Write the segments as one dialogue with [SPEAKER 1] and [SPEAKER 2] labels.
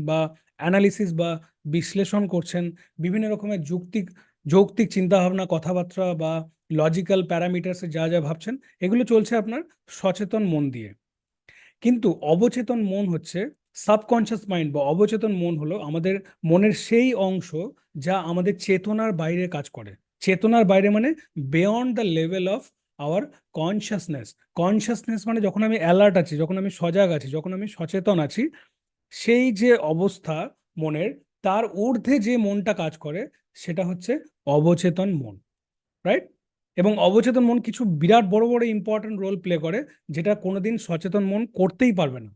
[SPEAKER 1] বা অ্যানালিসিস বা বিশ্লেষণ করছেন, বিভিন্ন রকমের যৌক্তিক চিন্তাভাবনা, কথাবার্তা বা লজিক্যাল প্যারামিটার্সে যা যা ভাবছেন, এগুলো চলছে আপনার সচেতন মন দিয়ে। কিন্তু অবচেতন মন হচ্ছে সাবকনশিয়াস মাইন্ড, বা অবচেতন মন হলো আমাদের মনের সেই অংশ যা আমাদের চেতনার বাইরে কাজ করে। চেতনার বাইরে মানে beyond the level of our consciousness. Consciousness মানে যখন আমি অ্যালার্ট আছি, যখন আমি সজাগ আছি, যখন আমি সচেতন আছি, সেই যে অবস্থা মনের, তার ঊর্ধ্বে যে মনটা কাজ করে সেটা হচ্ছে অবচেতন মন, রাইট? এবং অবচেতন মন কিছু বিরাট বড় বড় ইম্পর্টেন্ট রোল প্লে করে, যেটা কোনোদিন সচেতন মন করতেই পারবে না।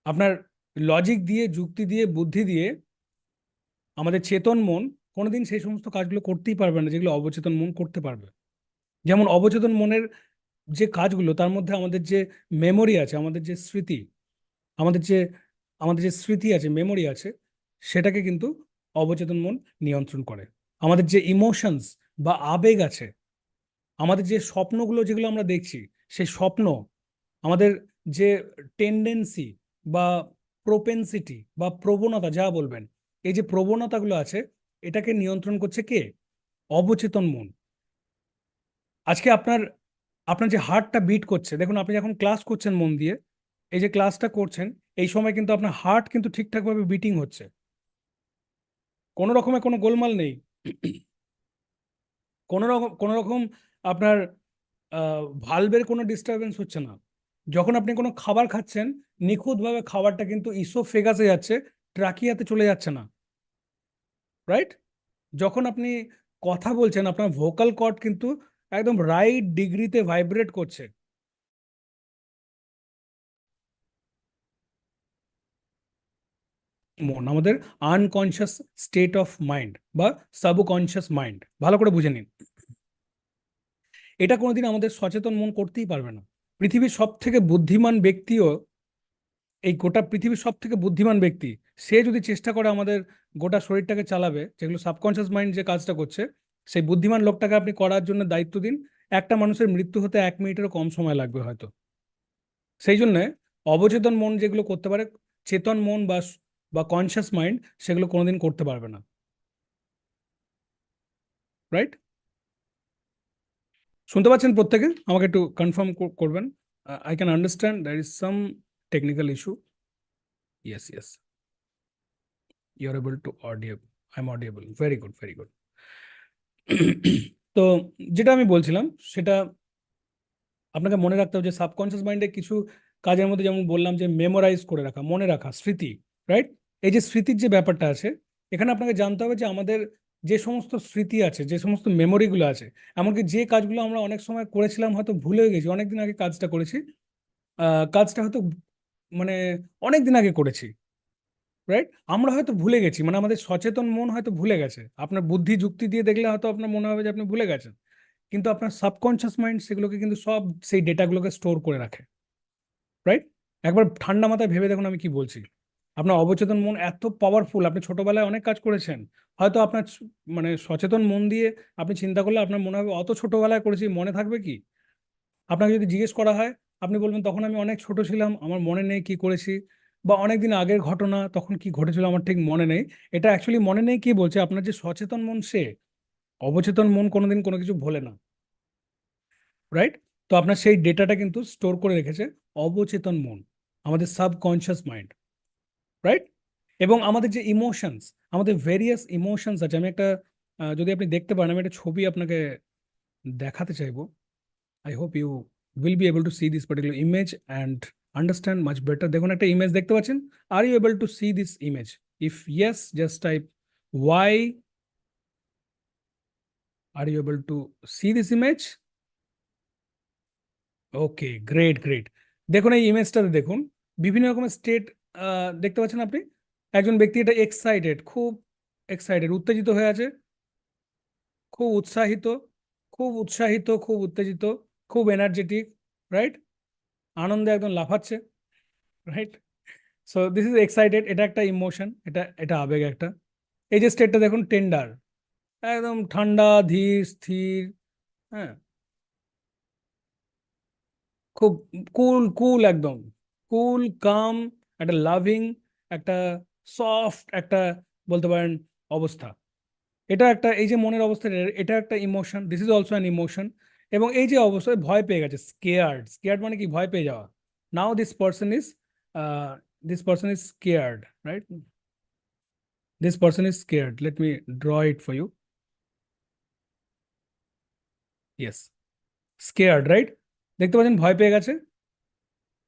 [SPEAKER 1] আপনার লজিক দিয়ে, যুক্তি দিয়ে, বুদ্ধি দিয়ে আমাদের চেতন মন কোনোদিন সেই সমস্ত কাজগুলো করতেই পারবে না যেগুলো অবচেতন মন করতে পারবে। যেমন অবচেতন মনের যে কাজগুলো, তার মধ্যে আমাদের যে মেমোরি আছে, আমাদের যে আমাদের যে স্মৃতি আছে, মেমোরি আছে, সেটাকে কিন্তু অবচেতন মন নিয়ন্ত্রণ করে। আমাদের যে ইমোশনস বা আবেগ আছে, আমাদের যে স্বপ্নগুলো যেগুলো আমরা দেখছি, সেই স্বপ্ন, আমাদের যে টেন্ডেন্সি বা প্রোপেন্সিটি বা প্রবণতা যা বলবেন, এই যে প্রবণতাগুলো আছে, এটাকে নিয়ন্ত্রণ করছে কে? অবচেতন মন। আজকে আপনার আপনার যে হার্টটা বিট করছে, দেখুন আপনি যখন ক্লাস করছেন মন দিয়ে, এই যে ক্লাসটা করছেন, এই সময় কিন্তু আপনার হার্ট কিন্তু ঠিকঠাকভাবে বিটিং হচ্ছে, কোনো রকমের কোনো গোলমাল নেই, কোনো রকম আপনার ভালভের কোনো ডিস্টারবেন্স হচ্ছে না। যখন আপনি কোনো খাবার খাচ্ছেন, নিখুঁতভাবে খাবারটা কিন্তু ইসোফেগাসে যাচ্ছে, ট্রাকিয়াতে চলে যাচ্ছে না, রাইট? যখন আপনি কথা বলছেন, আপনার ভোকাল কর্ড কিন্তু একদম রাইট ডিগ্রিতে ভাইব্রেট করছে। মন আমাদের আনকনশিয়াস স্টেট অফ মাইন্ড বা সাবকনশিয়াস মাইন্ড, ভালো করে বুঝে নিন। এটা কোনোদিন আমাদের সচেতন মন করতেই পারবে না। পৃথিবীর সব থেকে বুদ্ধিমান ব্যক্তিও, এই গোটা পৃথিবীর সব থেকে বুদ্ধিমান ব্যক্তি, সে যদি চেষ্টা করে আমাদের গোটা শরীরটাকে চালাবে, যেগুলো সাবকনশিয়াস মাইন্ড যে কাজটা করছে, সেই বুদ্ধিমান লোকটাকে আপনি করার জন্য দায়িত্ব দিন, একটা মানুষের মৃত্যু হতে 1 মিনিটেরও কম সময় লাগবে হয়তো। সেই জন্য অবচেতন মন যেগুলো করতে পারে, চেতন মন বা কনসিয়াস মাইন্ড সেগুলো কোনোদিন করতে পারবে না, রাইট? শুনতে পাচ্ছেন প্রত্যেকে? আমাকে একটু কনফার্ম করবেন। I can understand there is some technical issue. Yes, yes, you are able to audible, I am audible, very good, very good. তো যেটা আমি বলছিলাম, সেটা আপনাকে মনে রাখতে হবে যে সাবকনশিয়াস মাইন্ডে কিছু কাজের মধ্যে, যেমন বললাম যে মেমোরাইজ করে রাখা, মনে রাখা, স্মৃতি, রাইট? এই যে স্মৃতির যে ব্যাপারটা আছে, এখানে আপনাকে জানতে হবে যে আমাদের যে সমস্ত স্মৃতি আছে, যে সমস্ত মেমোরিগুলো আছে, এমনকি যে কাজগুলো আমরা অনেক সময় করেছিলাম হয়তো ভুলে গেছি, অনেকদিন আগে কাজটা করেছি, কাজটা হয়তো মানে অনেক দিন আগে করেছি, রাইট? আমরা হয়তো ভুলে গেছি, মানে আমাদের সচেতন মন হয়তো ভুলে গেছে। আপনার বুদ্ধি যুক্তি দিয়ে দেখলে হয়তো আপনার মনে হবে যে আপনি ভুলে গেছেন, কিন্তু আপনার সাবকনশিয়াস মাইন্ড সেগুলোকে কিন্তু সব, সেই ডেটাগুলোকে স্টোর করে রাখে, রাইট? একবার ঠান্ডা মাথায় ভেবে দেখুন আমি কি বলছি। আপনার অবচেতন মন এত পাওয়ারফুল, আপনি ছোটবেলায় অনেক কাজ করেছেন, হয়তো আপনার মানে সচেতন মন দিয়ে আপনি চিন্তা করলে আপনার মনে হবে অত ছোটবেলায় করেছি, মনে থাকবে কি? আপনাকে যদি জিজ্ঞেস করা হয়, আপনি বলবেন তখন আমি অনেক ছোট ছিলাম, আমার মনে নেই কি করেছি, বা অনেক দিন আগের ঘটনা, তখন কি ঘটেছিল আমার ঠিক মনে নেই। এটা অ্যাকচুয়ালি মনে নেই কি বলছে আপনার যে সচেতন মন, সে। অবচেতন মন কোনোদিন কোনো কিছু ভোলে না, রাইট? তো আপনার সেই ডেটাটা কিন্তু স্টোর করে রেখেছে অবচেতন মন, আমাদের সাবকনশিয়াস মাইন্ড, রাইট? এবং আমাদের যে ইমোশনস, আমাদের ভেরিয়াস ইমোশনস আছে, আমি একটা যদি আপনি দেখতে পারেন, আমি একটা ছবি আপনাকে দেখাতে চাইবো। I hope you will be able to see this particular image and understand much better. দেখুন একটা ইমেজ দেখতে পাচ্ছেন? Are you able to see this image? If yes, just type why. Are you able to see this image? Okay, great, great. দেখুন এই ইমেজটাতে দেখুন বিভিন্ন রকমের state দেখতে পাচ্ছেন আপনি। একজন ব্যক্তি এটা এক্সাইটেড, খুব এক্সাইটেড, উত্তেজিত হয়ে আছে, খুব উৎসাহিত, খুব উৎসাহিত, খুব উত্তেজিত, খুব এনার্জেটিক, রাইট? আনন্দে একদম লাফাচ্ছে, right? So this is excited, এটা একটা ইমোশন, এটা এটা আবেগ একটা। এই যে স্টেটটা দেখুন টেন্ডার, একদম ঠান্ডা, ধীর স্থির, হ্যাঁ, খুব কুল কুল একদম, কুল কাম, একটা লাভিং, একটা সফট, একটা বলতে পারেন অবস্থা। এটা একটা, এই যে মনের অবস্থা, এটা একটা emotion, this is also an emotion. এবং এই যে অবস্থায় ভয় পেয়ে গেছে, স্কেয়ার্ড, স্কেয়ার্ড মানে কি, ভয় পেয়ে যাওয়া। Now this person is scared, right? This person is scared, let me draw it for you. Yes, scared, right? দেখতে পাচ্ছেন ভয় পেয়ে গেছে,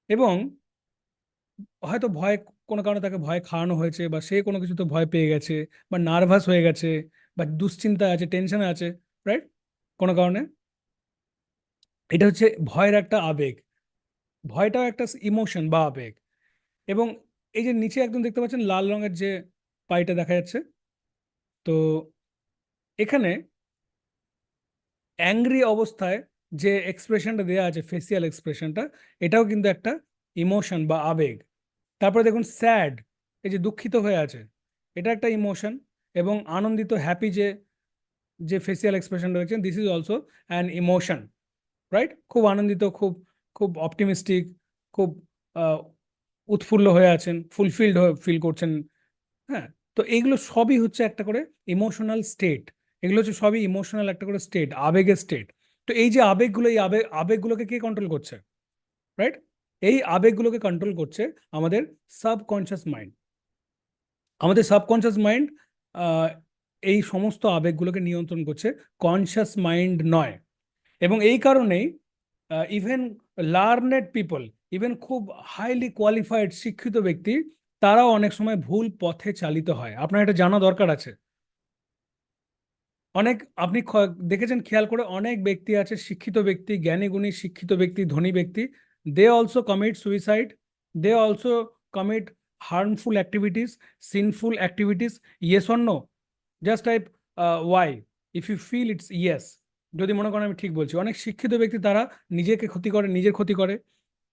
[SPEAKER 1] এবং হয়তো ভয়, কোনো কারণে তাকে ভয় খাওয়ানো হয়েছে, বা সে কোনো কিছুতে ভয় পেয়ে গেছে, বা নার্ভাস হয়ে গেছে, বা দুশ্চিন্তা আছে, টেনশনে আছে, রাইট? কোনো কারণে। এটা হচ্ছে ভয়ের একটা আবেগ। ভয়টাও একটা ইমোশন বা আবেগ। এবং এই যে নিচে একদম দেখতে পাচ্ছেন লাল রঙের যে পাইটা দেখা যাচ্ছে, তো এখানে অ্যাংরি অবস্থায় যে এক্সপ্রেশনটা দেওয়া আছে, ফেসিয়াল এক্সপ্রেশনটা, এটাও কিন্তু একটা ইমোশন বা আবেগ। তারপরে দেখুন স্যাড, এই যে দুঃখিত হয়ে আছে, এটা একটা ইমোশন। এবং আনন্দিত, হ্যাপি, যে যে ফেসিয়াল এক্সপ্রেশন রয়েছে, this is also an emotion, right? খুব আনন্দিত, খুব খুব অপটিমিস্টিক, খুব আহ, উৎফুল্ল হয়ে আছেন, ফুলফিলড হয়ে ফিল করছেন। হ্যাঁ, তো এইগুলো সবই হচ্ছে একটা করে ইমোশনাল স্টেট। এগুলো হচ্ছে সবই ইমোশনাল একটা করে স্টেট, আবেগের স্টেট। তো এই যে আবেগগুলো, এই আবেগগুলোকে কে কন্ট্রোল করছে, রাইট? এই আবেগগুলোকে কন্ট্রোল করছে আমাদের সাবকনশিয়াস মাইন্ড। আমাদের সাবকনশিয়াস মাইন্ড এই সমস্ত আবেগগুলোকে নিয়ন্ত্রণ করছে, কনশিয়াস মাইন্ড নয়। এবং এই কারণেই ইভেন লার্নেড পিপল, ইভেন খুব হাইলি কোয়ালিফাইড শিক্ষিত ব্যক্তি, তারাও অনেক সময় ভুল পথে চালিত হয়। আপনার এটা জানা দরকার আছে। অনেক, আপনি দেখেছেন খেয়াল করে, অনেক ব্যক্তি আছে, শিক্ষিত ব্যক্তি, জ্ঞানী গুণী শিক্ষিত ব্যক্তি, ধনী ব্যক্তি, they also commit suicide, they also commit harmful activities, sinful activities. Yes or no? Just type Y, if you feel it's yes. যদি মনে করেন আমি ঠিক বলছি, অনেক শিক্ষিত ব্যক্তি তারা নিজেকে ক্ষতি করে, নিজের ক্ষতি করে,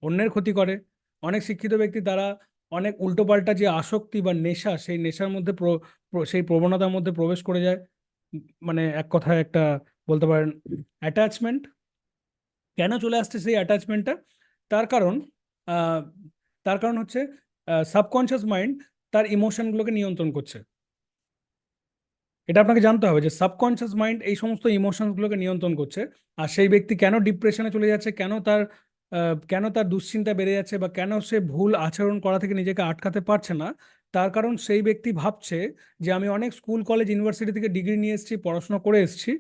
[SPEAKER 1] অন্যের ক্ষতি করে। অনেক শিক্ষিত ব্যক্তি তারা অনেক উল্টোপাল্টা যে আসক্তি বা নেশা, সেই নেশার মধ্যে সেই প্রবণতার মধ্যে প্রবেশ করে যায়। মানে এক কথায় একটা বলতে পারেন অ্যাটাচমেন্ট। কেন চলে আসছে সেই অ্যাটাচমেন্টটা? তার কারণ আহ, তার কারণ হচ্ছে সাবকনশিয়াস মাইন্ড তার ইমোশনগুলোকে নিয়ন্ত্রণ করছে। এটা আপনাকে জানতে হবে যে সাবকনশিয়াস মাইন্ড এই সমস্ত ইমোশনসগুলোকে নিয়ন্ত্রণ করছে। আর সেই ব্যক্তি কেন ডিপ্রেশনে চলে যাচ্ছে, কেন তার দুশ্চিন্তা বেড়ে যাচ্ছে, বা কেন সে ভুল আচরণ করা থেকে নিজেকে আটকাতে পারছে না, তার কারণ সেই ব্যক্তি ভাবছে যে আমি অনেক স্কুল কলেজ ইউনিভার্সিটি থেকে ডিগ্রি নিয়ে এসেছি, পড়াশোনা করে এসেছি,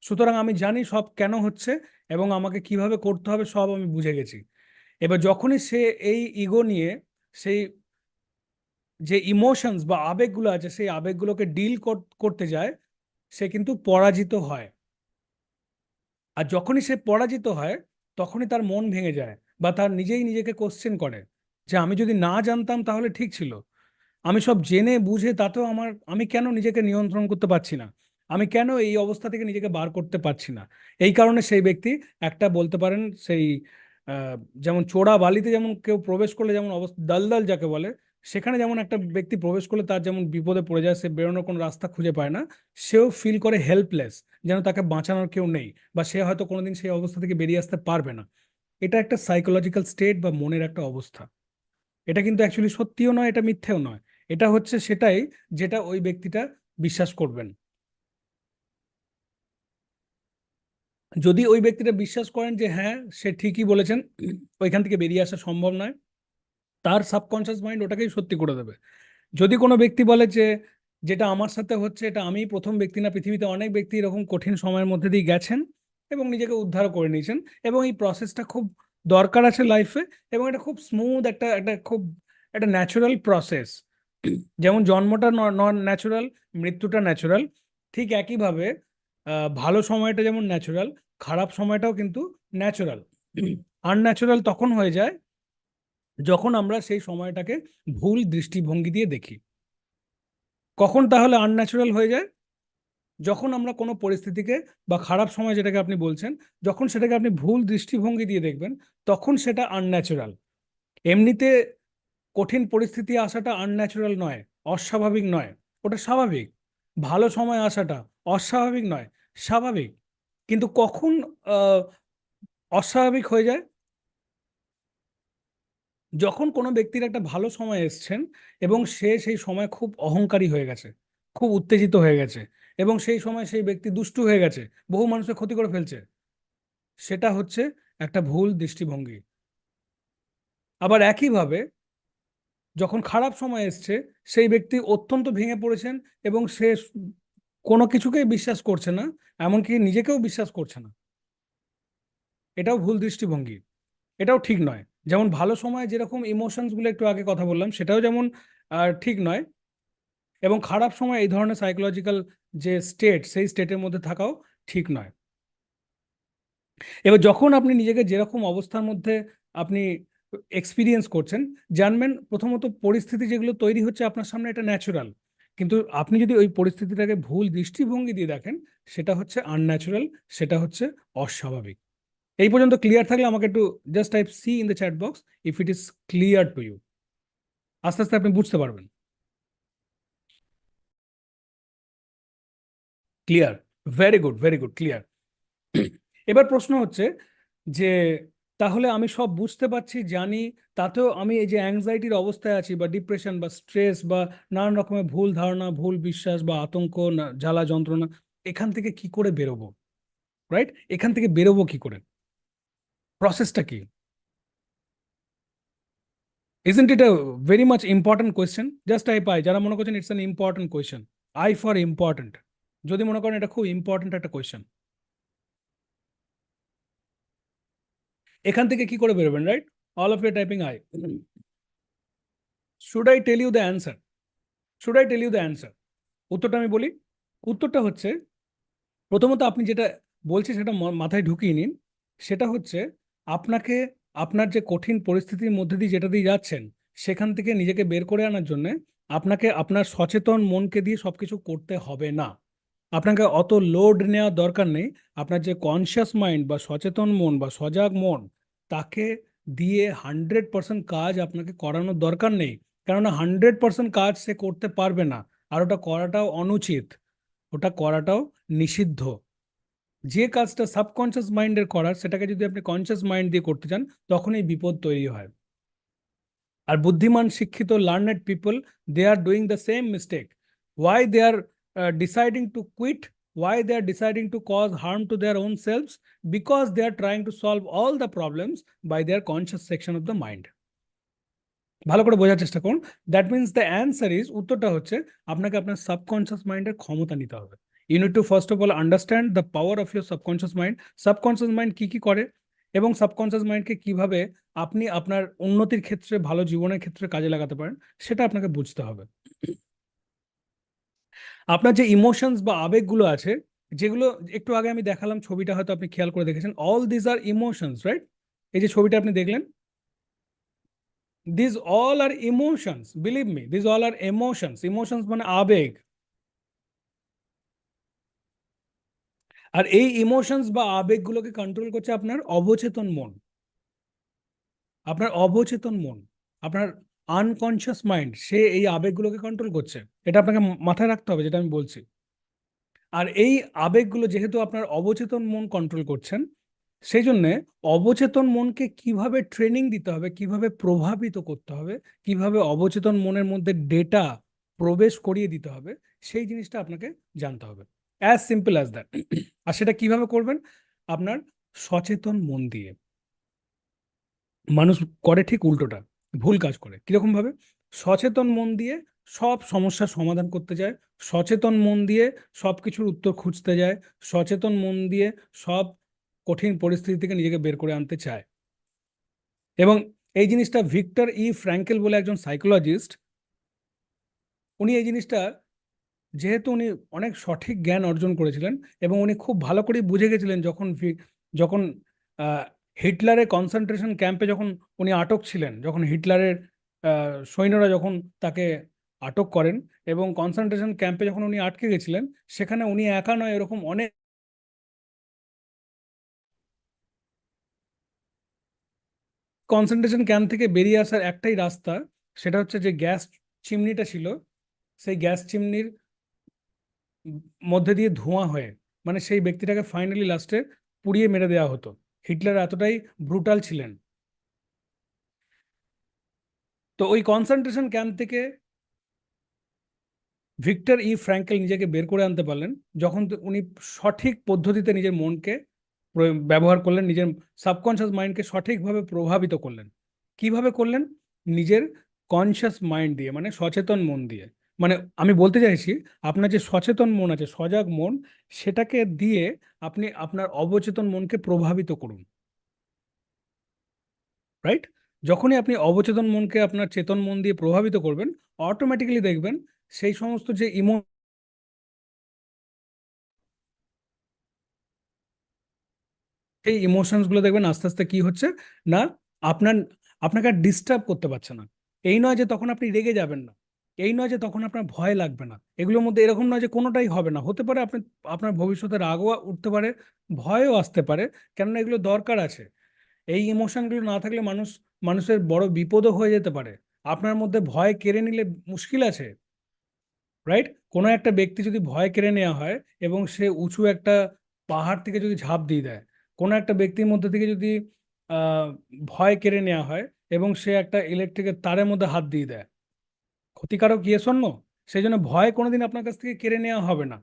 [SPEAKER 1] সুতরাং আমি জানি সব কেন হচ্ছে এবং আমাকে কিভাবে করতে হবে সব আমি বুঝে গেছি। এবার যখনই সে এই ইগো নিয়ে, সেই যে ইমোশনস বা আবেগগুলো আছে, সেই আবেগগুলোকে ডিল করতে যায়, সে কিন্তু পরাজিত হয়। আর যখনই সে পরাজিত হয়, তখনই তার মন ভেঙে যায়, বা তার নিজেই নিজেকে কোশ্চেন করে যে আমি যদি না জানতাম তাহলে ঠিক ছিল, আমি সব জেনে বুঝে তাতেও আমি কেন নিজেকে নিয়ন্ত্রণ করতে পারছি না, আমি কেন এই অবস্থা থেকে নিজেকে বার করতে পারছি না। এই কারণে সেই ব্যক্তি একটা বলতে পারেন সেই আহ, যেমন চোরা বালিতে যেমন কেউ প্রবেশ করলে যেমন অবস্থা, দলদল যাকে বলে, সেখানে যেমন একটা ব্যক্তি প্রবেশ করলে তার যেমন বিপদে পড়ে যায়, সে বেরোনোর কোনো রাস্তা খুঁজে পায় না, সেও ফিল করে হেল্পলেস, যেন তাকে বাঁচানোর কেউ নেই, বা সে হয়তো কোনোদিন সেই অবস্থা থেকে বেরিয়ে আসতে পারবে না। এটা একটা সাইকোলজিক্যাল স্টেট বা মনের একটা অবস্থা। এটা কিন্তু অ্যাকচুয়ালি সত্যিও নয়, এটা মিথ্যেও নয়। এটা হচ্ছে সেটাই যেটা ওই ব্যক্তিটা বিশ্বাস করবেন। যদি ওই ব্যক্তিটা বিশ্বাস করেন যে হ্যাঁ সে ঠিকই বলেছেন, ওইখান থেকে বেরিয়ে আসা সম্ভব নয়, তার সাবকনশিয়াস মাইন্ড ওটাকেই সত্যি করে দেবে। যদি কোনো ব্যক্তি বলে যে যেটা আমার সাথে হচ্ছে, এটা আমি প্রথম ব্যক্তি না, পৃথিবীতে অনেক ব্যক্তি এরকম কঠিন সময়ের মধ্যে দিয়ে গেছেন এবং নিজেকে উদ্ধার করে নিয়েছেন, এবং এই প্রসেসটা খুব দরকার আছে লাইফে, এবং এটা খুব স্মুথ, একটা একটা খুব একটা ন্যাচারাল প্রসেস। যেমন জন্মটা নন ন্যাচারাল, মৃত্যুটা ন্যাচারাল, ঠিক একইভাবে ভালো সময়টা যেমন ন্যাচারাল, খারাপ সময়টাও কিন্তু ন্যাচারাল। আনন্যাচারাল তখন হয়ে যায় যখন আমরা সেই সময়টাকে ভুল দৃষ্টিভঙ্গি দিয়ে দেখি। কখন তাহলে আনন্যাচারাল হয়ে যায়? যখন আমরা কোনো পরিস্থিতিকে বা খারাপ সময় যেটাকে আপনি বলছেন, যখন সেটাকে আপনি ভুল দৃষ্টিভঙ্গি দিয়ে দেখবেন, তখন সেটা আনন্যাচারাল। এমনিতে কঠিন পরিস্থিতি আসাটা আনন্যাচারাল নয়, অস্বাভাবিক নয়, ওটা স্বাভাবিক। ভালো সময় আসাটা অস্বাভাবিক নয়, স্বাভাবিক। কিন্তু কখন আহ, অস্বাভাবিক হয়ে যায়? যখন কোনো ব্যক্তির একটা ভালো সময় এসছেন এবং সে সেই সময় খুব অহংকারী হয়ে গেছে, খুব উত্তেজিত হয়ে গেছে, এবং সেই সময় সেই ব্যক্তি দুষ্টু হয়ে গেছে, বহু মানুষের ক্ষতি করে ফেলছে, সেটা হচ্ছে একটা ভুল দৃষ্টিভঙ্গি। আবার একইভাবে যখন খারাপ সময় এসছে, সেই ব্যক্তি অত্যন্ত ভেঙে পড়েছেন এবং সে কোনো কিছুকেই বিশ্বাস করছে না, এমনকি নিজেকেও বিশ্বাস করছে না, এটাও ভুল দৃষ্টিভঙ্গি, এটাও ঠিক নয়। যেমন ভালো সময় যেরকম ইমোশনস গুলো একটু আগে কথা বললাম, সেটাও যেমন ঠিক নয়, এবং খারাপ সময় এই ধরনের সাইকোলজিক্যাল যে স্টেট, সেই স্টেটের মধ্যে থাকাও ঠিক নয়। এবার যখন আপনি নিজেকে যেরকম অবস্থার মধ্যে আপনি এক্সপিরিয়েন্স করছেন, জানবেন প্রথমত পরিস্থিতি যেগুলো তৈরি হচ্ছে আপনার সামনে, এটা ন্যাচুরাল, কিন্তু আপনি যদি ওই পরিস্থিতিটাকে ভুল দৃষ্টিভঙ্গি দিয়ে দেখেন, সেটা হচ্ছে আনন্যাচুরাল, সেটা হচ্ছে অস্বাভাবিক। এই পর্যন্ত ক্লিয়ার থাকলে আমাকে একটু just type C in the chat box if it is clear to you. আস্তে আস্তে আপনি বুঝতে পারবেন। Clear, very good, very good, clear. এবার প্রশ্ন হচ্ছে যে তাহলে আমি সব বুঝতে পারছি, জানি, তাতেও আমি এই যে অ্যাংজাইটির অবস্থায় আছি, বা ডিপ্রেশন বা স্ট্রেস বা নানান রকমের ভুল ধারণা, ভুল বিশ্বাস বা আতঙ্ক, জ্বালা যন্ত্রণা, এখান থেকে কি করে বেরোবো? রাইট, এখান থেকে বেরোবো কি করে? প্রসেসটা কি? Isn't it a very much important question? Just type I, যারা মনে করছেন it's an important question, I for important, যদি মনে করেন এটা খুব ইম্পর্টেন্ট একটা কোয়েশ্চেন। এখান থেকে কি করে বেরোবেন? Right, all of you typing I. Should I tell you the answer? Should I tell you the answer? উত্তরটা আমি বলি। উত্তরটা হচ্ছে, প্রথমত আপনি যেটা বলছি সেটা মাথায় ঢুকিয়ে নিন। সেটা হচ্ছে আপনাকে আপনার যে কঠিন পরিস্থিতির মধ্যে দিয়ে যেটা দিয়ে যাচ্ছেন, সেখান থেকে নিজেকে বের করে আনার জন্য আপনাকে আপনার সচেতন মনকে দিয়ে সবকিছু করতে হবে না। আপনাকে অত লোড নেওয়ার দরকার নেই। আপনার যে কনসিয়াস মাইন্ড বা সচেতন মন বা সজাগ মন, তাকে দিয়ে 100% কাজ আপনাকে করানোর দরকার নেই। কেননা 100% কাজ সে করতে পারবে না, আর ওটা করাটাও অনুচিত, ওটা করাটাও নিষিদ্ধ। যে কাজটা সাবকনসিয়াস মাইন্ডের করার, সেটাকে যদি আপনি কনসিয়াস মাইন্ড দিয়ে করতে চান, তখনই বিপদ তৈরি হয়। আর বুদ্ধিমান শিক্ষিত learned people, they are doing the same mistake. Why they are deciding to quit, why they are deciding to cause harm to their own selves? Because they are trying to solve all the problems by their conscious section of the mind. ভালো করে বোঝার চেষ্টা করুন। That means the answer is, উত্তরটা হচ্ছে আপনাকে আপনার subconscious মাইন্ডের ক্ষমতা নিতে হবে। You need to first of all understand the power of your subconscious mind. Subconscious mind কি কি করে এবং সাবকনসিয়াস মাইন্ডকে কিভাবে আপনি আপনার উন্নতির ক্ষেত্রে, ভালো জীবনের ক্ষেত্রে কাজে লাগাতে পারেন, সেটা আপনাকে বুঝতে হবে। আপনার যে ইমোশনস বা আবেগগুলো আছে, যেগুলো একটু আগে আমি দেখালাম, ছবিটা হয়তো আপনি খেয়াল করে দেখেছেন, all these are emotions, right? এই যে ছবিটা আপনি দেখলেন, these all are emotions, believe me, these all are emotions. Emotions মানে আবেগ। আর এই ইমোশনস বা আবেগগুলোকে কন্ট্রোল করছে আপনার অবচেতন মন। আপনার অবচেতন মন, আপনার আনকনসিয়াস মাইন্ড, সে এই আবেগগুলোকে কন্ট্রোল করছে। এটা আপনাকে মাথায় রাখতে হবে, যেটা আমি বলছি। আর এই আবেগগুলো যেহেতু আপনার অবচেতন মন কন্ট্রোল করছেন, সেই জন্যে অবচেতন মনকে কিভাবে ট্রেনিং দিতে হবে, কিভাবে প্রভাবিত করতে হবে, কিভাবে অবচেতন মনের মধ্যে ডেটা প্রবেশ করিয়ে দিতে হবে, সেই জিনিসটা আপনাকে জানতে হবে। As simple as that. আর সেটা কিভাবে করবেন? আপনার সচেতন মন দিয়ে। মানুষ করে ঠিক উল্টোটা, ভুল কাজ করে। কিরকম ভাবে? সচেতন মন দিয়ে সব সমস্যার সমাধান করতে যায়, সচেতন মন দিয়ে সব কিছুর উত্তর খুঁজতে যায়, সচেতন মন দিয়ে সব কঠিন পরিস্থিতি থেকে নিজেকে বের করে আনতে চায়। এবং এই জিনিসটা ভিক্টর ই ফ্র্যাঙ্কেল বলে একজন সাইকোলজিস্ট, উনি এই জিনিসটা, যেহেতু উনি অনেক সঠিক জ্ঞান অর্জন করেছিলেন এবং উনি খুব ভালো করে বুঝে গেছিলেন, যখন যখন হিটলারের কনসেন্ট্রেশন ক্যাম্পে যখন উনি আটক ছিলেন, যখন হিটলারের সৈন্যরা যখন তাকে আটক করেন এবং কনসেন্ট্রেশন ক্যাম্পে যখন উনি আটকে গেছিলেন, সেখানে উনি একা নয়, এরকম অনেক কনসেন্ট্রেশন ক্যাম্প থেকে বেরিয়ে আসার একটাই রাস্তা, সেটা হচ্ছে যে গ্যাস চিমনিটা ছিল, সেই গ্যাস চিমনির মধ্যে দিয়ে ধোঁয়া হয়ে, মানে সেই ব্যক্তিটাকে ফাইনালি লাস্টে পুড়িয়ে মেরে দেওয়া হতো। হিটলার এতটাই ব্রুটাল ছিলেন। তো ওই কনসেন্ট্রেশন ক্যাম্প থেকে ভিক্টর ই ফ্র্যাঙ্কেল নিজেকে বের করে আনতে পারলেন যখন উনি সঠিক পদ্ধতিতে নিজের মনকে ব্যবহার করলেন, নিজের সাবকনশিয়াস মাইন্ডকে সঠিকভাবে প্রভাবিত করলেন। কিভাবে করলেন? নিজের কনসিয়াস মাইন্ড দিয়ে, মানে সচেতন মন দিয়ে। মানে আমি বলতে চাইছি, আপনার যে সচেতন মন আছে, সজাগ মন, সেটাকে দিয়ে আপনি আপনার অবচেতন মনকে প্রভাবিত করুন। রাইট? যখনই আপনি অবচেতন মনকে আপনার চেতন মন দিয়ে প্রভাবিত করবেন, অটোমেটিক্যালি দেখবেন সেই সমস্ত যে এই ইমোশনস গুলো দেখবেন আস্তে আস্তে কি হচ্ছে না, আপনার আপনাকে আর ডিস্টার্ব করতে পারছে না। এই নয় যে তখন আপনি রেগে যাবেন না, এই নয় যে তখন আপনার ভয় লাগবে না, এগুলোর মধ্যে এরকম নয় যে কোনোটাই হবে না। হতে পারে আপনি আপনার ভবিষ্যতে রাগও উঠতে পারে, ভয়ও আসতে পারে, কেননা এগুলো দরকার আছে। এই ইমোশনগুলো না থাকলে মানুষের বড় বিপদও হয়ে যেতে পারে। আপনার মধ্যে ভয় কেড়ে নিলে মুশকিল আছে। রাইট? কোনো একটা ব্যক্তি যদি ভয় কেড়ে নেওয়া হয় এবং সে উঁচু একটা পাহাড় থেকে যদি ঝাঁপ দিয়ে দেয়, কোনো একটা ব্যক্তির মধ্যে থেকে যদি আহ, ভয় কেড়ে নেওয়া হয় এবং সে একটা ইলেকট্রিকের তারের মধ্যে হাত দিয়ে দেয়, ক্ষতিকারক ইয়ে শূন্য। সেই জন্য ভয় কোনোদিন আপনার কাছ থেকে কেড়ে নেওয়া হবে না,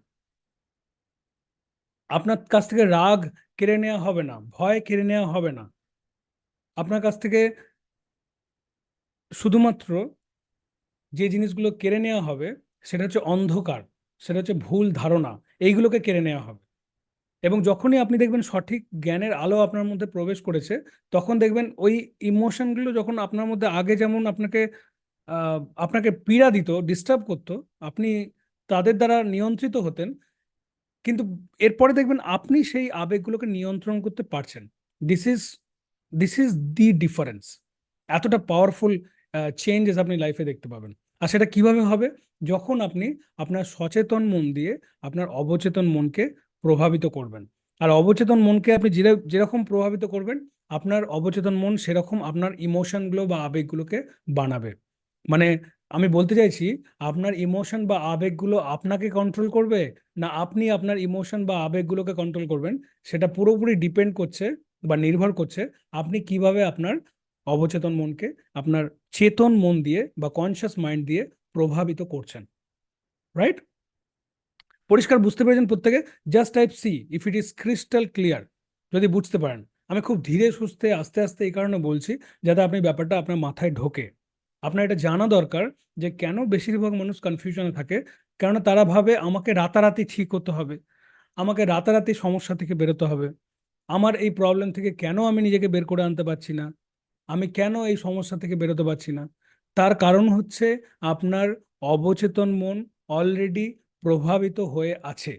[SPEAKER 1] আপনার কাছ থেকে রাগ কেড়ে নেওয়া হবে না, ভয় কেড়ে নেওয়া হবে না। আপনার কাছ থেকে শুধুমাত্র যে জিনিসগুলো কেড়ে নেওয়া হবে সেটা হচ্ছে অন্ধকার, সেটা হচ্ছে ভুল ধারণা, এইগুলোকে কেড়ে নেওয়া হবে। এবং যখনই আপনি দেখবেন সঠিক জ্ঞানের আলো আপনার মধ্যে প্রবেশ করেছে, তখন দেখবেন ওই ইমোশনগুলো যখন আপনার মধ্যে আগে যেমন আপনাকে পীড়া দিত, ডিস্টার্ব করতো, আপনি তাদের দ্বারা নিয়ন্ত্রিত হতেন, কিন্তু এরপরে দেখবেন আপনি সেই আবেগগুলোকে নিয়ন্ত্রণ করতে পারছেন। This is this is the difference. এতটা পাওয়ারফুল চেঞ্জেস আপনি লাইফে দেখতে পাবেন। আর সেটা কিভাবে হবে? যখন আপনি আপনার সচেতন মন দিয়ে আপনার অবচেতন মনকে প্রভাবিত করবেন। আর অবচেতন মনকে আপনি যেরকম প্রভাবিত করবেন, আপনার অবচেতন মন সেরকম আপনার ইমোশনগুলো বা আবেগগুলোকে বানাবে। মানে আমি বলতে চাইছি, আপনার ইমোশন বা আবেগগুলো আপনাকে কন্ট্রোল করবে, না আপনি আপনার ইমোশন বা আবেগগুলোকে কন্ট্রোল করবেন, সেটা পুরোপুরি ডিপেন্ড করছে বা নির্ভর করছে আপনি কিভাবে আপনার অবচেতন মনকে আপনার চেতন মন দিয়ে বা কনসিয়াস মাইন্ড দিয়ে প্রভাবিত করছেন। রাইট? পরিষ্কার বুঝতে পেরেছেন প্রত্যেকে? Just type C if it is crystal clear. যদি বুঝতে পারেন, আমি খুব ধীরে সুস্থে আস্তে আস্তে এই কারণে বলছি, যাতে আপনি ব্যাপারটা আপনার মাথায় ঢোকে। আপনার এটা জানা দরকার যে কেন বেশিরভাগ মানুষ কনফিউশনে থাকে। কেননা তারা ভাবে আমাকে রাতারাতি ঠিক হতে হবে, আমাকে রাতারাতি সমস্যা থেকে বেরোতে হবে, আমার এই প্রবলেম থেকে কেন আমি নিজেকে বের করে আনতে পারছি না, আমি কেন এই সমস্যা থেকে বেরোতে পারছি না। তার কারণ হচ্ছে আপনার অবচেতন মন অলরেডি প্রভাবিত হয়ে আছে।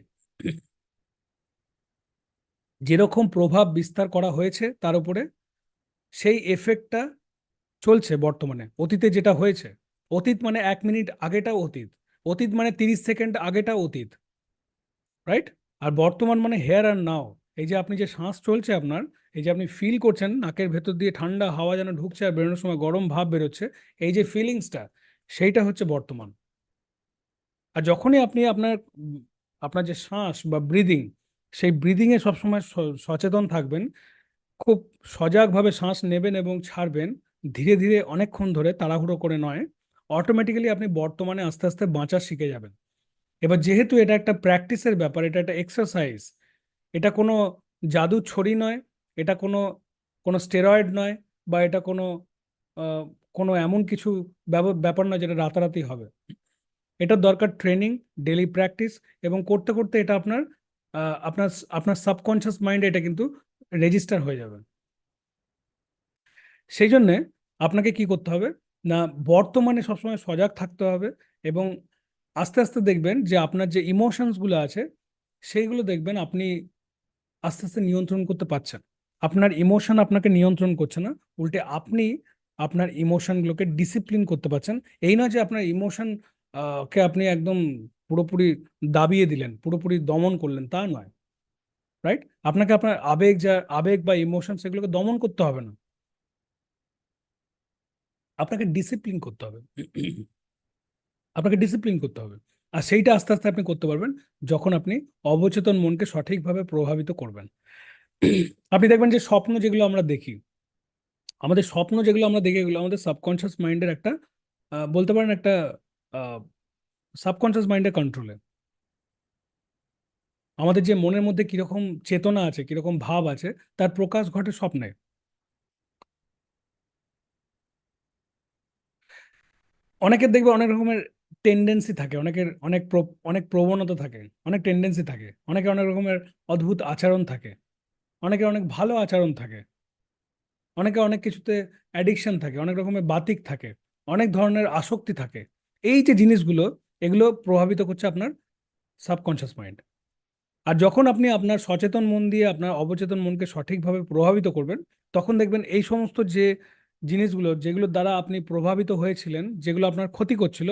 [SPEAKER 1] যেরকম প্রভাব বিস্তার করা হয়েছে তার উপরে, সেই এফেক্টটা চলছে বর্তমানে। অতীতে যেটা হয়েছে, অতীত মানে 1 মিনিট আগেটাও অতীত, অতীত মানে 30 সেকেন্ড আগেটাও অতীত। রাইট? আর বর্তমান মানে হেয়ার আর নাও। এই যে আপনি যে শ্বাস চলছে আপনার, এই যে আপনি ফিল করছেন নাকের ভেতর দিয়ে ঠান্ডা হাওয়া যেন ঢুকছে আর বেরোনোর সময় গরম ভাব বেরোচ্ছে, এই যে ফিলিংসটা, সেইটা হচ্ছে বর্তমান। আর যখনই আপনি আপনার যে শ্বাস বা ব্রিদিং, সেই ব্রিদিংয়ে সবসময় সচেতন থাকবেন, খুব সজাগভাবে শ্বাস নেবেন এবং ছাড়বেন, ধীরে ধীরে অনেকক্ষণ ধরে, তাড়াহুড়ো করে নয়, অটোমেটিক্যালি আপনি বর্তমানে আস্তে আস্তে বাঁচা শিখে যাবেন। এবার যেহেতু এটা একটা প্র্যাকটিসের ব্যাপার, এটা একটা এক্সারসাইজ, এটা কোনো জাদু ছড়ি নয়, এটা কোনো কোনো স্টেরয়েড নয়, বা এটা কোনো আহ, কোনো এমন কিছু ব্যাপার নয় যেটা রাতারাতি হবে। এটার দরকার ট্রেনিং, ডেলি প্র্যাকটিস, এবং করতে করতে এটা আপনার আপনার সাবকনশিয়াস মাইন্ডে এটা কিন্তু রেজিস্টার হয়ে যাবে। সেই জন্যে আপনাকে কি করতে হবে না, বর্তমানে সবসময় সজাগ থাকতে হবে। এবং আস্তে আস্তে দেখবেন যে আপনার যে ইমোশনসগুলো আছে, সেইগুলো দেখবেন আপনি আস্তে আস্তে নিয়ন্ত্রণ করতে পারছেন। আপনার ইমোশন আপনাকে নিয়ন্ত্রণ করছে না, উল্টে আপনি আপনার ইমোশনগুলোকে ডিসিপ্লিন করতে পারছেন। এই নয় যে আপনার ইমোশন কে আপনি একদম পুরোপুরি দাবিয়ে দিলেন, পুরোপুরি দমন করলেন, তা নয়। রাইট? আপনাকে আপনার আবেগ বা ইমোশন, সেগুলোকে দমন করতে হবে না, আপনাকে ডিসিপ্লিন করতে হবে। আপনাকে ডিসিপ্লিন করতে হবে। আর সেইটা আস্তে আস্তে আপনি করতে পারবেন যখন আপনি অবচেতন মনকে সঠিকভাবে প্রভাবিত করবেন। আপনি দেখবেন যে স্বপ্ন যেগুলো আমরা দেখি, আমাদের স্বপ্ন যেগুলো আমরা দেখি, এগুলো আমাদের সাবকনশিয়াস মাইন্ডের একটা বলতে পারেন একটা সাবকনসিয়াস মাইন্ডের কন্ট্রোলে। আমাদের যে মনের মধ্যে কিরকম চেতনা আছে, কিরকম ভাব আছে, তার প্রকাশ ঘটে স্বপ্নে। অনেকের দেখবে অনেক রকমের টেন্ডেন্সি থাকে, অনেকের অনেক প্রবণতা থাকে, অনেক টেন্ডেন্সি থাকে, অনেকের অনেক রকমের অদ্ভুত আচরণ থাকে, অনেকের অনেক ভালো আচরণ থাকে, অনেকের অনেক কিছুতে অ্যাডিকশন থাকে, অনেক রকমের বাতিক থাকে, অনেক ধরনের আসক্তি থাকে। এই যে জিনিসগুলো, এগুলো প্রভাবিত করছে আপনার সাবকনশিয়াস মাইন্ড। আর যখন আপনি আপনার সচেতন মন দিয়ে আপনার অবচেতন মনকে সঠিকভাবে প্রভাবিত করবেন, তখন দেখবেন এই সমস্ত যে জিনিসগুলো, যেগুলোর দ্বারা আপনি প্রভাবিত হয়েছিলেন, যেগুলো আপনার ক্ষতি করছিল,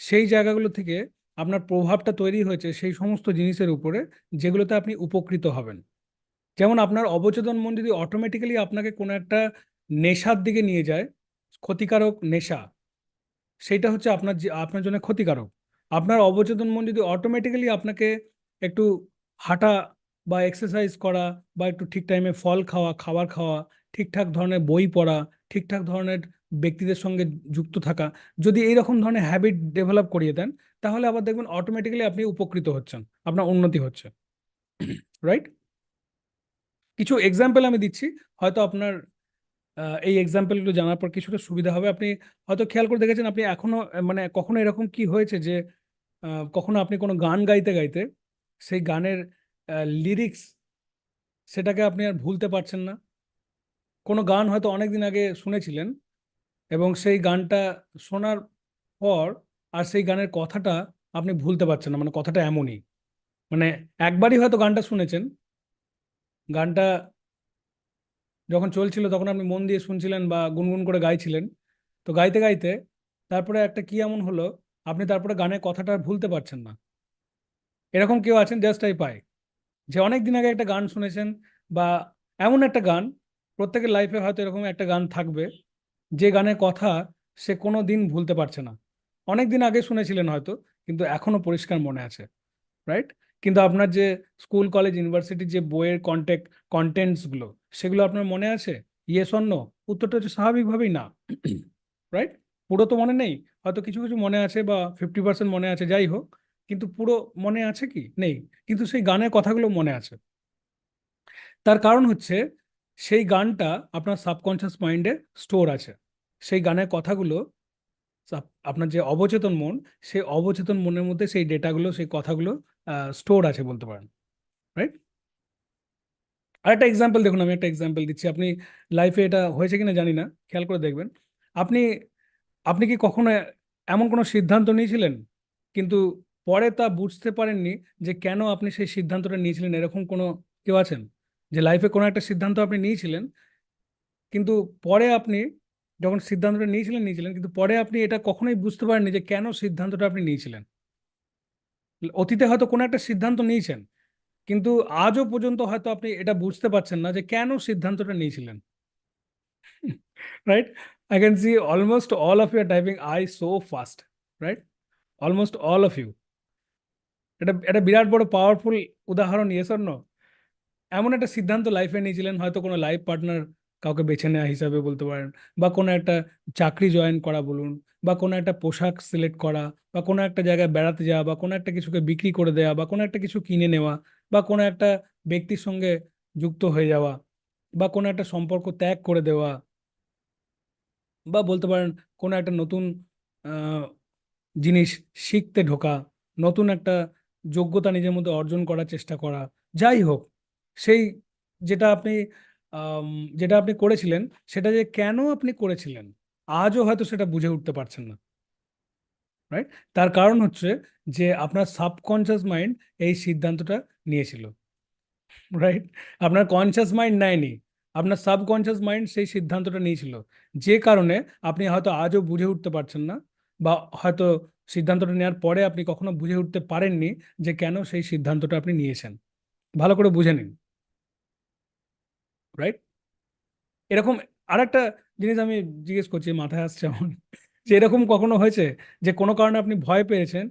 [SPEAKER 1] সেই জায়গাগুলো থেকে আপনার প্রভাবটা তৈরি হয়েছে সেই সমস্ত জিনিসের উপরে, যেগুলোতে আপনি উপকৃত হবেন। যেমন আপনার অবচেতন মন যদি অটোমেটিক্যালি আপনাকে কোনো একটা নেশার দিকে নিয়ে যায়, ক্ষতিকারক নেশা, সেইটা হচ্ছে আপনার জন্য ক্ষতিকারক। আপনার অবচেতন মন যদি অটোমেটিক্যালি আপনাকে একটু হাঁটা বা এক্সারসাইজ করা, বা একটু ঠিক টাইমে ফল খাওয়া, খাবার খাওয়া, ঠিকঠাক ধরনের বই পড়া, ঠিকঠাক ধরনের ব্যক্তিদের সঙ্গে যুক্ত থাকা, যদি এইরকম ধরনের হ্যাবিট ডেভেলপ করিয়ে দেন, তাহলে আবার দেখবেন অটোমেটিক্যালি আপনি উপকৃত হচ্ছেন, আপনার উন্নতি হচ্ছে। রাইট? কিছু এক্সাম্পল আমি দিচ্ছি, হয়তো আপনার এই এক্সাম্পলগুলো জানার পর কিছুটা সুবিধা হবে। আপনি হয়তো খেয়াল করে দেখেছেন, আপনি এখনো মানে কখনো এরকম কি হয়েছে যে কখনো আপনি কোনো গান গাইতে গাইতে সেই গানের লিরিক্স, সেটাকে আপনি আর ভুলতে পারছেন না? কোনো গান হয়তো অনেকদিন আগে শুনেছিলেন, এবং সেই গানটা শোনার পর আর সেই গানের কথাটা আপনি ভুলতে পারছেন না, মানে কথাটা এমনই, মানে একবারই হয়তো গানটা শুনেছেন, গানটা যখন চলছিল তখন আপনি মন দিয়ে শুনছিলেন বা গুনগুন করে গাইছিলেন, তো গাইতে গাইতে তারপরে একটা কি এমন হলো, আপনি তারপরে গানের কথাটা আর ভুলতে পারছেন না। এরকম কেউ আছেন? জাস্ট আই পাই, যে অনেক দিন আগে একটা গান শুনেছেন, বা এমন একটা গান, প্রত্যেকের লাইফে হয়তো এরকম একটা গান থাকবে, যে গানের কথা সে কোনো দিন ভুলতে পারছে না। অনেক দিন আগে শুনেছিলেন হয়তো, কিন্তু এখনো পরিষ্কার মনে আছে। রাইট? কিন্তু আপনার যে স্কুল কলেজ ইউনিভার্সিটির যে বইয়ের কন্টেন্টস গুলো, সেগুলো আপনার মনে আছে? Yes or no? উত্তরটা হচ্ছে স্বাভাবিকভাবেই না। রাইট? পুরো তো মনে নেই, হয়তো কিছু কিছু মনে আছে, বা 50% মনে আছে, যাই হোক, কিন্তু পুরো মনে আছে কি? নেই। কিন্তু সেই গানের কথাগুলো মনে আছে। তার কারণ হচ্ছে সেই গানটা আপনার সাবকনশিয়াস মাইন্ডে স্টোর আছে। সেই গানের কথাগুলো আপনার যে অবচেতন মন, সেই অবচেতন মনের মধ্যে সেই ডেটাগুলো, সেই কথাগুলো স্টোর আছে বলতে পারেন। রাইট? আর একটা এক্সাম্পল দেখুন, আমি একটা এক্সাম্পল দিচ্ছি, আপনি লাইফে এটা হয়েছে কিনা জানি না, খেয়াল করে দেখবেন। আপনি আপনি কি কখনো এমন কোনো সিদ্ধান্ত নিয়েছিলেন, কিন্তু পরে তা বুঝতে পারেননি যে কেন আপনি সেই সিদ্ধান্তটা নিয়েছিলেন? এরকম কোনো কেউ আছেন, যে লাইফে কোনো একটা সিদ্ধান্ত আপনি নিয়েছিলেন, কিন্তু পরে আপনি যখন সিদ্ধান্তটা নিয়েছিলেন নিয়েছিলেন, কিন্তু পরে আপনি এটা কখনোই বুঝতে পারেননি যে কেন সিদ্ধান্তটা আপনি নিয়েছিলেন? অতীতে হয়তো কোনো একটা সিদ্ধান্ত নিয়েছেন, কিন্তু আজও পর্যন্ত হয়তো আপনি এটা বুঝতে পারছেন না যে কেন সিদ্ধান্তটা নিয়েছিলেন। Right? I can see almost all of you are typing I so fast. Right? Almost all of you. এটা এটা বিরাট বড় পাওয়ারফুল উদাহরণ, ইয়েস অর নো? এমন একটা সিদ্ধান্ত লাইফে নিয়েছিলেন, হয়তো কোনো লাইফ পার্টনার কাউকে বেছে নেওয়া হিসাবে বলতে পারেন, বা কোনো একটা চাকরি জয়েন করা বলুন, বা কোনো একটা পোশাক সিলেক্ট করা, বা কোনো একটা জায়গায় বেড়াতে যাওয়া, বা কোনো একটা কিছুকে বিক্রি করে দেওয়া, বা কোনো একটা কিছু কিনে নেওয়া, বা কোনো একটা ব্যক্তির সঙ্গে যুক্ত হয়ে যাওয়া, বা কোনো একটা সম্পর্ক ত্যাগ করে দেওয়া, বা বলতে পারেন কোনো একটা নতুন আহ, জিনিস শিখতে ঢোকা, নতুন একটা যোগ্যতা নিজের মধ্যে অর্জন করার চেষ্টা করা, যাই হোক, সেই যেটা আপনি আম, যেটা আপনি করেছিলেন, সেটা যে কেন আপনি করেছিলেন আজও হয়তো সেটা বুঝে উঠতে পারছেন না। রাইট? তার কারণ হচ্ছে যে আপনার সাবকনশিয়াস মাইন্ড এই সিদ্ধান্তটা নিয়েছিল। রাইট? আপনার কনসিয়াস মাইন্ড নেয়নি, আপনার সাবকনসিয়াস মাইন্ড সেই সিদ্ধান্তটা নিয়েছিল, যে কারণে আপনি হয়তো আজও বুঝে উঠতে পারছেন না, বা হয়তো সিদ্ধান্তটা নেওয়ার পরে আপনি কখনো বুঝে উঠতে পারেননি যে কেন সেই সিদ্ধান্তটা আপনি নিয়েছেন। ভালো করে বুঝে নিন। রাইট? এরকম আরেকটা জিনিস আমি জিজ্ঞেস করছি, মাথায় আসছে আমার, যে এরকম কখনো হয়েছে যে কোনো কারণে আপনি ভয় পেয়েছেন,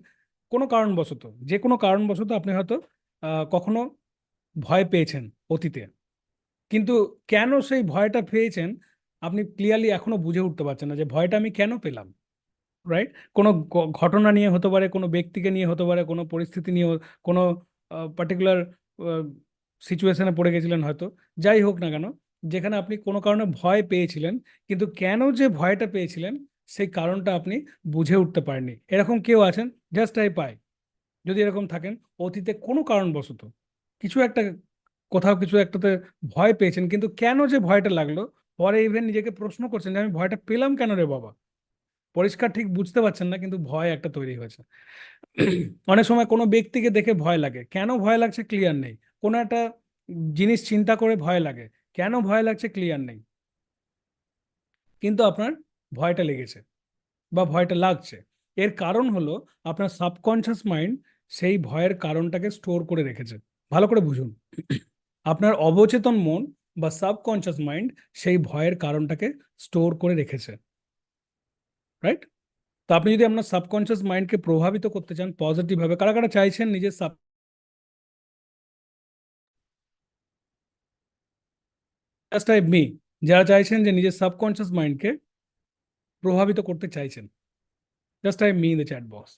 [SPEAKER 1] কোনো কারণবশত, যে কোনো কারণবশত আপনি হয়তো কখনো ভয় পেয়েছেন অতীতে, কিন্তু কেন সেই ভয়টা পেয়েছেন আপনি ক্লিয়ারলি এখনো বুঝে উঠতে পারছেন না, যে ভয়টা আমি কেন পেলাম? রাইট? কোনো ঘটনা নিয়ে হতে পারে, কোনো ব্যক্তিকে নিয়ে হতে পারে, কোনো পরিস্থিতি নিয়ে, কোনো পার্টিকুলার সিচুয়েশনে পড়ে গেছিলেন হয়তো, যাই হোক না কেন, যেখানে আপনি কোনো কারণে ভয় পেয়েছিলেন, কিন্তু কেন যে ভয়টা পেয়েছিলেন সেই কারণটা আপনি বুঝে উঠতে পারেননি। এরকম কেউ আছেন? জাস্ট আই পাই। যদি এরকম থাকেন, অতীতে কোনো কারণবশত কিছু একটা, কোথাও কিছু একটাতে ভয় পেয়েছেন, কিন্তু কেন যে ভয়টা লাগলো, পরে ইভেন নিজেকে প্রশ্ন করছেন যে আমি ভয়টা পেলাম কেন রে বাবা। পরিষ্কার ঠিক বুঝতে পারছেন না, কিন্তু ভয় একটা তৈরি হয়েছে। অনেক সময় কোনো ব্যক্তিকে দেখে ভয় লাগে, কেন ভয় লাগছে ক্লিয়ার নেই। কোনো একটা জিনিস চিন্তা করে ভয় লাগে, কেন ভয় লাগছে ক্লিয়ার নেই, কিন্তু আপনার ভয়টা লেগেছে বা ভয়টা লাগছে। এর কারণ হলো আপনার সাবকনশিয়াস মাইন্ড সেই ভয়ের কারণটাকে স্টোর করে রেখেছে। ভালো করে বুঝুন, আপনার অবচেতন মন বা সাবকনশিয়াস মাইন্ড সেই ভয়ের কারণটাকে স্টোর করে রেখেছে। রাইট? তো আপনি যদি আপনার সাবকনশিয়াস মাইন্ডকে প্রভাবিত করতে চান পজিটিভ ভাবে, কারা কারা চাইছেন নিজের সাব, জাস্ট টাইপ মি, যারা চাইছেন যে নিজের সাবকনশিয়াস মাইন্ডকে প্রভাবিত করতে চাইছেন, just type me in the chat box.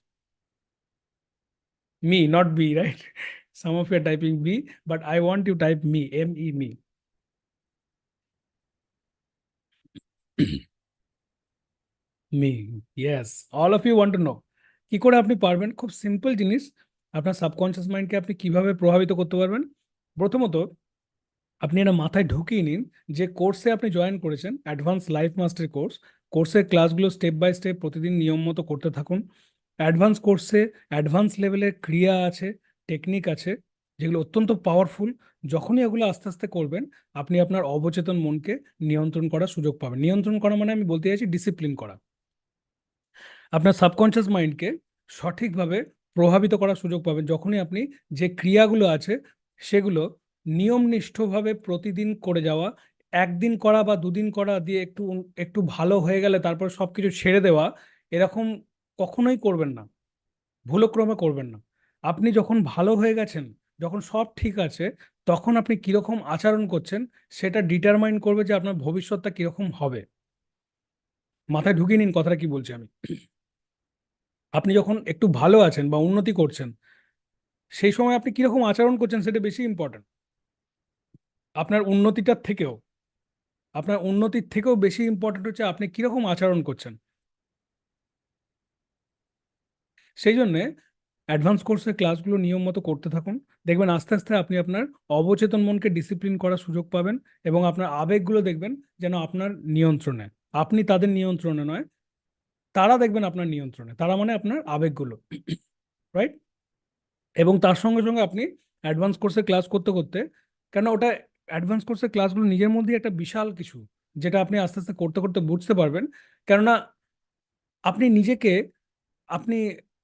[SPEAKER 1] Me, not B, right? Some of you are typing B, but I want you type me, M-E, me. Me, yes, all of you want to know. কি করে আপনি পারবেন? খুব simple জিনিস। আপনার subconscious মাইন্ডকে আপনি কিভাবে প্রভাবিত করতে পারবেন? প্রথমত, আপনি এটা মাথায় ঢুকিয়ে নিন যে কোর্সে আপনি জয়েন করেছেন, অ্যাডভান্স লাইফ মাস্টারি কোর্স। কোর্সের ক্লাসগুলো স্টেপ বাই স্টেপ প্রতিদিন নিয়ম মতো করতে থাকুন। অ্যাডভান্স কোর্সে অ্যাডভান্স লেভেলের ক্রিয়া আছে, টেকনিক আছে, যেগুলো অত্যন্ত পাওয়ারফুল। যখনই এগুলো আস্তে আস্তে করবেন, আপনি আপনার অবচেতন মনকে নিয়ন্ত্রণ করার সুযোগ পাবেন। নিয়ন্ত্রণ করা মানে আমি বলতে চাইছি ডিসিপ্লিন করা। আপনার সাবকনশিয়াস মাইন্ডকে সঠিকভাবে প্রভাবিত করার সুযোগ পাবেন যখনই আপনি যে ক্রিয়াগুলো আছে সেগুলো নিয়মনিষ্ঠভাবে প্রতিদিন করে যাওয়া। একদিন করা বা দুদিন করা দিয়ে একটু একটু ভালো হয়ে গেলে তারপর সব কিছু ছেড়ে দেওয়া, এরকম কখনোই করবেন না, ভুলক্রমে করবেন না। আপনি যখন ভালো হয়ে গেছেন, যখন সব ঠিক আছে, তখন আপনি কিরকম আচরণ করছেন সেটা ডিটারমাইন করবে যে আপনার ভবিষ্যৎটা কিরকম হবে। মাথায় ঢুকিয়ে নিন কথাটা কি বলছি আমি। আপনি যখন একটু ভালো আছেন বা উন্নতি করছেন, সেই সময় আপনি কিরকম আচরণ করছেন সেটা বেশি ইম্পর্টেন্ট আপনার উন্নতিটার থেকেও। আপনার উন্নতির থেকেও বেশি ইম্পর্টেন্ট হচ্ছে আপনি কিরকম আচরণ করছেন। সেই জন্যে অ্যাডভান্স কোর্সের ক্লাসগুলো নিয়ম মতো করতে থাকুন। দেখবেন আস্তে আস্তে আপনি আপনার অবচেতন মনকে ডিসিপ্লিন করার সুযোগ পাবেন, এবং আপনার আবেগগুলো দেখবেন যেন আপনার নিয়ন্ত্রণে, আপনি তাদের নিয়ন্ত্রণে নয়, তারা দেখবেন আপনার নিয়ন্ত্রণে। তারা মানে আপনার আবেগগুলো, রাইট? এবং তার সঙ্গে সঙ্গে আপনি অ্যাডভান্স কোর্সে ক্লাস করতে করতে, কেন ওটা অ্যাডভান্স কোর্সের ক্লাসগুলো নিজের মধ্যেই একটা বিশাল কিছু, যেটা আপনি আস্তে আস্তে করতে করতে বুঝতে পারবেন। কেননা আপনি নিজেকে, আপনি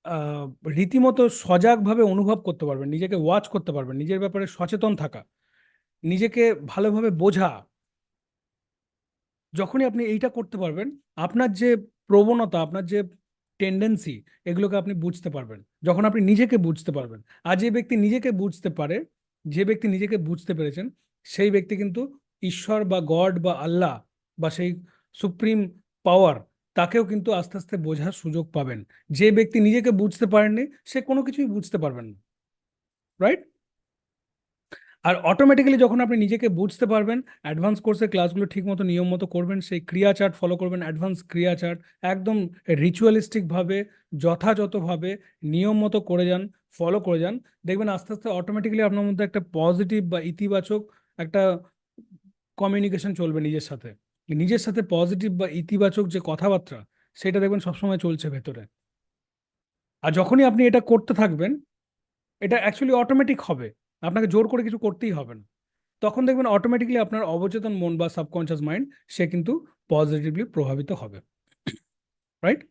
[SPEAKER 1] আহ, রীতিমতো সজাগভাবে অনুভব করতে পারবেন, নিজেকে ওয়াচ করতে পারবেন, নিজের ব্যাপারে সচেতন থাকা, নিজেকে ভালোভাবে বোঝা। যখনই আপনি এইটা করতে পারবেন, আপনার যে প্রবণতা, আপনার যে টেন্ডেন্সি, এগুলোকে আপনি বুঝতে পারবেন। যখন আপনি নিজেকে বুঝতে পারবেন, আর যে ব্যক্তি নিজেকে বুঝতে পারে, যে ব্যক্তি নিজেকে বুঝতে পেরেছেন, সেই ব্যক্তি কিন্তু ঈশ্বর বা গড বা আল্লাহ বা সেই সুপ্রিম পাওয়ার, তাকেও কিন্তু আস্তে আস্তে বোঝার সুযোগ পাবেন। যে ব্যক্তি নিজেকে বুঝতে পারেননি, সে কোনো কিছুই বুঝতে পারবেন না, রাইট? আর অটোমেটিক্যালি যখন আপনি নিজেকে বুঝতে পারবেন, অ্যাডভান্স কোর্সের ক্লাসগুলো ঠিক মতো নিয়ম মতো করবেন, সেই ক্রিয়া চার্ট ফলো করবেন, অ্যাডভান্স ক্রিয়া চার্ট একদম রিচুয়ালিস্টিকভাবে, যথাযথভাবে নিয়ম মতো করে যান, ফলো করে যান। দেখবেন আস্তে আস্তে অটোমেটিক্যালি আপনার মধ্যে একটা পজিটিভ বা ইতিবাচক একটা কমিউনিকেশন চলবে নিজের সাথে। নিজের সাথে পজিটিভ বা ইতিবাচক যে কথাবার্তা, সেটা দেখবেন সবসময় চলছে ভেতরে। আর যখনই আপনি এটা করতে থাকবেন, এটা অ্যাকচুয়ালি অটোমেটিক হবে, আপনাকে জোর করে কিছু করতেই হবে না। তখন দেখবেন অটোমেটিকলি আপনার অবচেতন মন বা সাবকনশিয়াস মাইন্ড সে কিন্তু পজিটিভলি প্রভাবিত হবে, রাইট?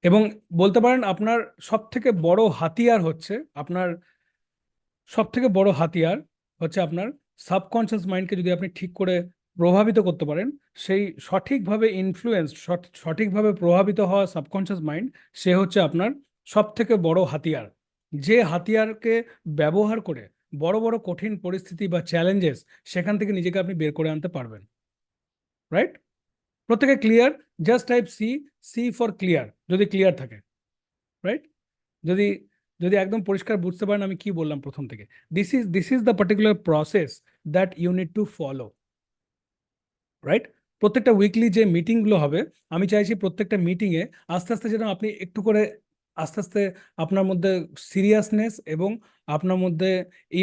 [SPEAKER 1] এবং বলতে পারেন আপনার সব থেকে বড় হাতিয়ার হচ্ছে, আপনার সব থেকে বড় হাতিয়ার হচ্ছে আপনার সাবকনশিয়াস মাইন্ডকে যদি আপনি ঠিক করে প্রভাবিত করতে পারেন, সেই সঠিকভাবে ইনফ্লুয়েন্স, সঠিকভাবে প্রভাবিত হওয়া সাবকনশিয়াস মাইন্ড, সে হচ্ছে আপনার সব থেকে বড় হাতিয়ার। যে হাতিয়ারকে ব্যবহার করে বড় বড় কঠিন পরিস্থিতি বা চ্যালেঞ্জেস, সেখান থেকে নিজেকে আপনি বের করে আনতে পারবেন, রাইট? প্রত্যেকে clear? Just type C, C for clear যদি ক্লিয়ার থাকে, রাইট? যদি যদি একদম পরিষ্কার বুঝতে পারেন আমি কি বললাম প্রথম থেকে, this is the particular process that you need to follow, right? প্রত্যেকটা উইকলি যে মিটিংগুলো হবে, আমি চাইছি প্রত্যেকটা মিটিংয়ে আস্তে আস্তে যেন আপনি একটু করে আস্তে আস্তে আপনার মধ্যে সিরিয়াসনেস এবং আপনার মধ্যে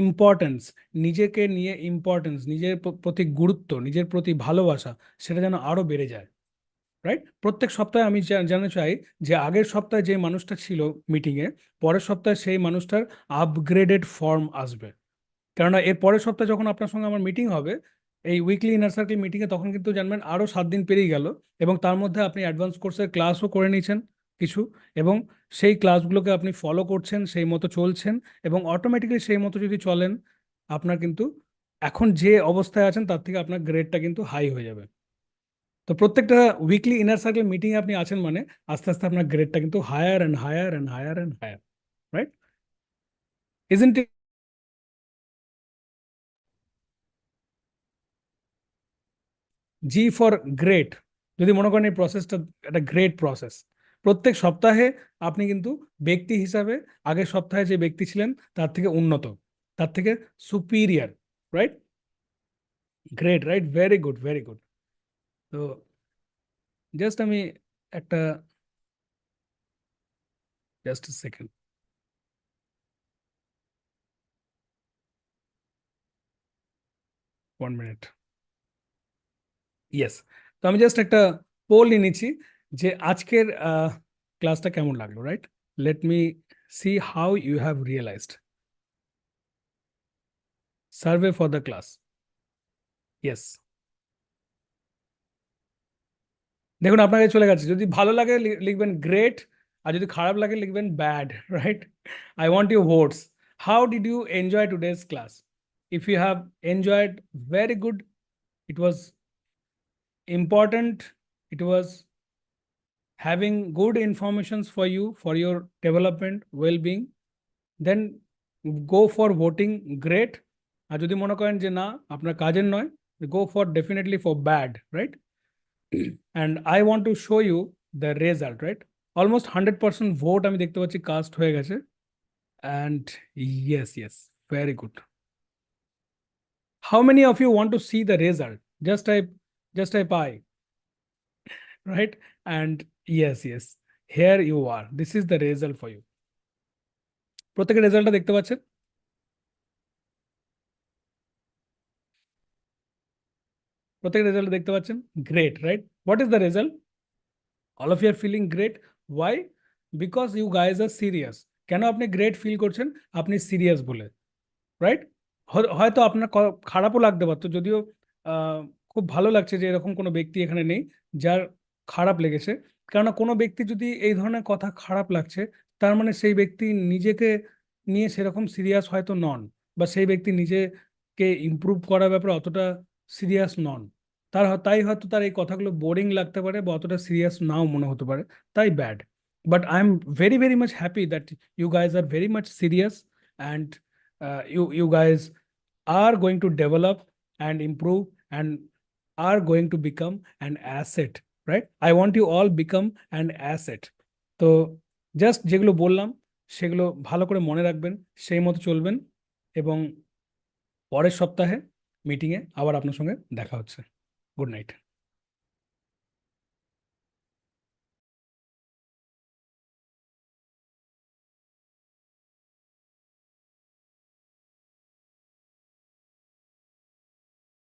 [SPEAKER 1] ইম্পর্টেন্স, নিজেকে নিয়ে ইম্পর্টেন্স, নিজের প্রতি গুরুত্ব, নিজের প্রতি ভালোবাসা, সেটা যেন আরও বেড়ে যায়, রাইট? প্রত্যেক সপ্তাহে আমি জানতে চাই যে আগের সপ্তাহে যে মানুষটা ছিল মিটিংয়ে, পরের সপ্তাহে সেই মানুষটার আপগ্রেডেড ফর্ম আসবে। কেননা এর পরের সপ্তাহে যখন আপনার সঙ্গে আমার মিটিং হবে, এই উইকলি ইনার সার্কেল মিটিংয়ে, তখন কিন্তু জানবেন আরও 7 দিন পেরিয়ে গেল, এবং তার মধ্যে আপনি অ্যাডভান্স কোর্সের ক্লাসও করে নিয়েছেন কিছু, এবং সেই ক্লাসগুলোকে আপনি ফলো করছেন, সেই মতো চলছেন, এবং অটোমেটিক্যালি সেই মতো যদি চলেন, আপনার কিন্তু এখন যে অবস্থায় আছেন তার থেকে আপনার গ্রেডটা কিন্তু হাই হয়ে যাবে। তো প্রত্যেকটা উইকলি ইনার সার্কেল মিটিংয়ে আপনি আছেন মানে আস্তে আস্তে আপনার গ্রেডটা কিন্তু higher and higher and higher and higher, right? Isn't it? G for great. যদি মনে করেন এই প্রসেসটা একটা গ্রেট প্রসেস, প্রত্যেক সপ্তাহে আপনি কিন্তু ব্যক্তি হিসাবে আগের সপ্তাহে যে ব্যক্তি ছিলেন তার থেকে উন্নত, তার থেকে superior, right? Great, right? Very good, very good. তো জাস্ট আমি একটা, জাস্ট সেকেন্ড, 1 মিনিট। ইয়েস। তো আমি জাস্ট একটা পোল নিয়ে নিচ্ছি যে আজকের ক্লাসটা কেমন লাগলো, right? Let me see how you have realised. Survey for the class. Yes. দেখুন আপনাকে চলে গেছে। যদি ভালো লাগে লিখবেন গ্রেট, আর যদি খারাপ লাগে লিখবেন bad, right? I want you votes. How did you enjoy today's class? If you have enjoyed, very good, it was important, it was having good informations for you for your development well-being, then go for voting great. আর যদি মনে করেন যে না আপনার কাজের নয়, go for definitely for bad, right? And I want to show you the result, right? Almost 100% vote আমি দেখতে পাচ্ছি কাস্ট হয়ে গেছে। And yes, yes, very good. How many of you want to see the result? Just type I, right? And yes, yes, here you are, this is the result for you. প্রত্যেকের রেজাল্টটা দেখতে পাচ্ছেন? প্রত্যেকের result দেখতে পাচ্ছেন? Great, right? What is the result? All of you are feeling great. Why? Because you guys are serious. কেন আপনি great feel করছেন? আপনি সিরিয়াস বলে, রাইট? হয়তো আপনার খারাপও লাগতে পারতো, যদিও খুব ভালো লাগছে যে এরকম কোনো ব্যক্তি এখানে নেই যার খারাপ লেগেছে। কেননা কোনো ব্যক্তি যদি এই ধরনের কথা খারাপ লাগছে, তার মানে সেই ব্যক্তি নিজেকে নিয়ে সেরকম সিরিয়াস হয়তো নন, বা সেই ব্যক্তি নিজেকে ইমপ্রুভ করার ব্যাপারে অতটা সিরিয়াস নন। তাই হয়তো তার এই কথাগুলো বোরিং লাগতে পারে, বা অতটা সিরিয়াস নাও মনে হতে পারে, তাই bad. But I am very very much happy that you guys are very much serious, and you guys are going to develop and improve and are going to become an asset, right? I want you all become an asset. তো just যেগুলো বললাম সেগুলো ভালো করে মনে রাখবেন, সেই মতো চলবেন, এবং পরের সপ্তাহে মিটিংয়ে আবার আপনার সঙ্গে দেখা হচ্ছে। Good night.